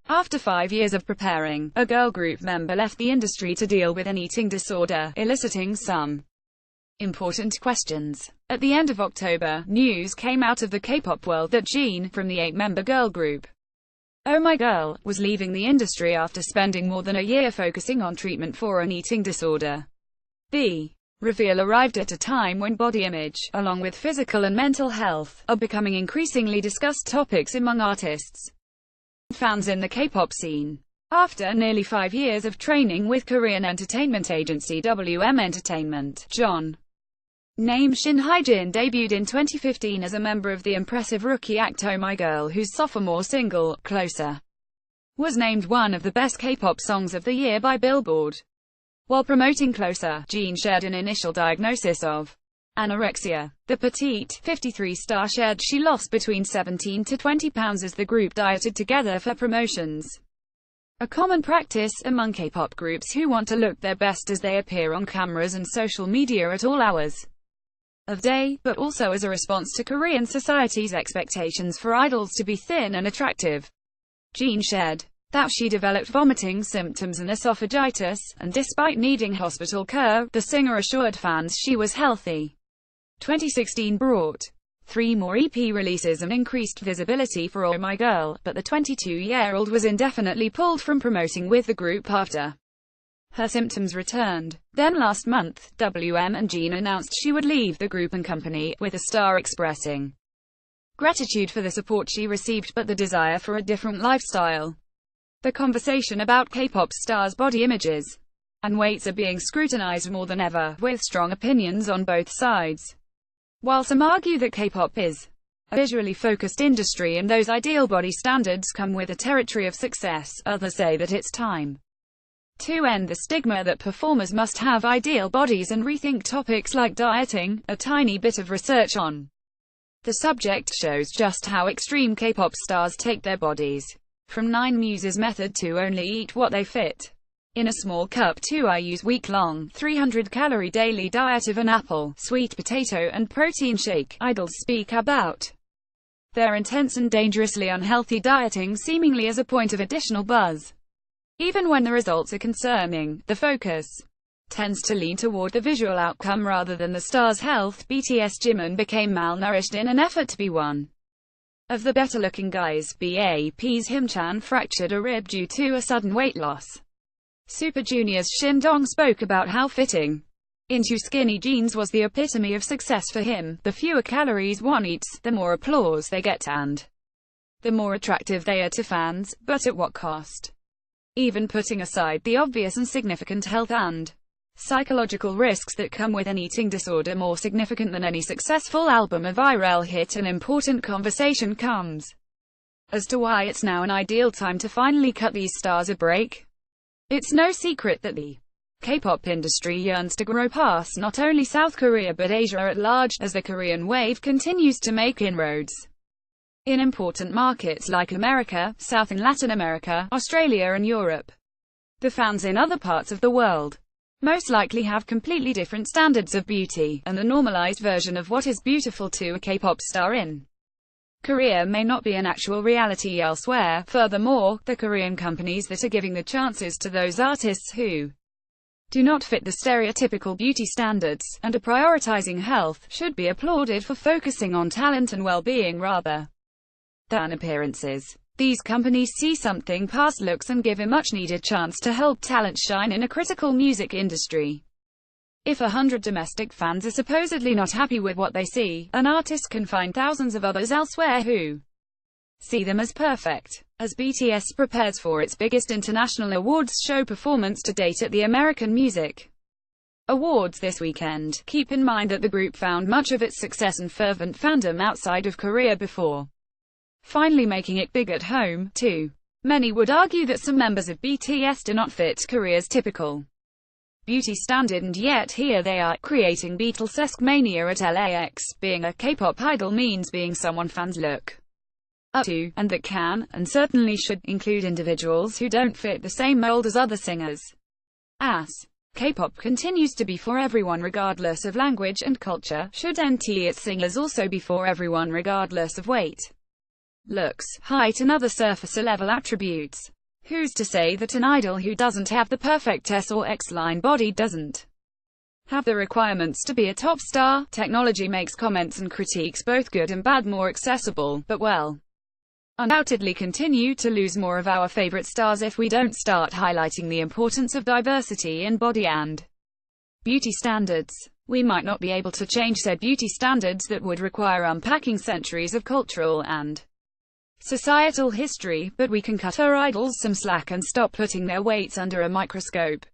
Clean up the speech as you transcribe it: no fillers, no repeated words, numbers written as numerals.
After 5 years of preparing, a girl group member left the industry to deal with an eating disorder, eliciting some important questions. At the end of October, news came out of the K-pop world that Jin, from the 8-member girl group Oh My Girl, was leaving the industry after spending more than a year focusing on treatment for an eating disorder. The reveal arrived at a time when body image, along with physical and mental health, are becoming increasingly discussed topics among artists and fans in the K-pop scene. After nearly 5 years of training with Korean entertainment agency WM Entertainment, John named Shin Hye-jin debuted in 2015 as a member of the impressive rookie act Oh My Girl, whose sophomore single, Closer, was named one of the best K-pop songs of the year by Billboard. While promoting Closer, Jin shared an initial diagnosis of anorexia. The petite, 53 star shared she lost between 17 to 20 pounds as the group dieted together for promotions. A common practice among K-pop groups who want to look their best as they appear on cameras and social media at all hours of day, but also as a response to Korean society's expectations for idols to be thin and attractive. Jin shared that she developed vomiting symptoms and esophagitis, and despite needing hospital care, the singer assured fans she was healthy. 2016 brought 3 more EP releases and increased visibility for Oh My Girl, but the 22-year-old was indefinitely pulled from promoting with the group after her symptoms returned. Then last month, WM and Jin announced she would leave the group and company, with a star expressing gratitude for the support she received but the desire for a different lifestyle. The conversation about K-pop stars' body images and weights are being scrutinized more than ever, with strong opinions on both sides. While some argue that K-pop is a visually focused industry and those ideal body standards come with a territory of success, others say that it's time to end the stigma that performers must have ideal bodies and rethink topics like dieting. A tiny bit of research on the subject shows just how extreme K-pop stars take their bodies. From 9 Muses method to only eat what they fit in a small cup to I use week-long, 300-calorie daily diet of an apple, sweet potato and protein shake. Idols speak about their intense and dangerously unhealthy dieting seemingly as a point of additional buzz. Even when the results are concerning, the focus tends to lean toward the visual outcome rather than the star's health. BTS Jimin became malnourished in an effort to be one of the better-looking guys. BAP's Himchan fractured a rib due to a sudden weight loss. Super Junior's Shin Dong spoke about how fitting into skinny jeans was the epitome of success for him. The fewer calories one eats, the more applause they get and the more attractive they are to fans, but at what cost? Even putting aside the obvious and significant health and psychological risks that come with an eating disorder more significant than any successful album or viral hit, an important conversation comes as to why it's now an ideal time to finally cut these stars a break. It's no secret that the K-pop industry yearns to grow past not only South Korea but Asia at large, as the Korean wave continues to make inroads in important markets like America, South and Latin America, Australia and Europe. The fans in other parts of the world most likely have completely different standards of beauty, and the normalized version of what is beautiful to a K-pop star in Korea may not be an actual reality elsewhere. Furthermore, the Korean companies that are giving the chances to those artists who do not fit the stereotypical beauty standards, and are prioritizing health, should be applauded for focusing on talent and well-being rather than appearances. These companies see something past looks and give a much-needed chance to help talent shine in a critical music industry. If 100 domestic fans are supposedly not happy with what they see, an artist can find thousands of others elsewhere who see them as perfect. As BTS prepares for its biggest international awards show performance to date at the American Music Awards this weekend, keep in mind that the group found much of its success and fervent fandom outside of Korea before finally making it big at home, too. Many would argue that some members of BTS do not fit Korea's typical beauty standard, and yet here they are, creating Beatles-esque mania at LAX. Being a K-pop idol means being someone fans look up to, and that can, and certainly should, include individuals who don't fit the same mold as other singers. As K-pop continues to be for everyone regardless of language and culture, should its singers also be for everyone regardless of weight, looks, height and other surface-level attributes. Who's to say that an idol who doesn't have the perfect S or X-line body doesn't have the requirements to be a top star? Technology makes comments and critiques, both good and bad, more accessible, but will undoubtedly continue to lose more of our favorite stars if we don't start highlighting the importance of diversity in body and beauty standards. We might not be able to change said beauty standards, that would require unpacking centuries of cultural and societal history, but we can cut our idols some slack and stop putting their weights under a microscope.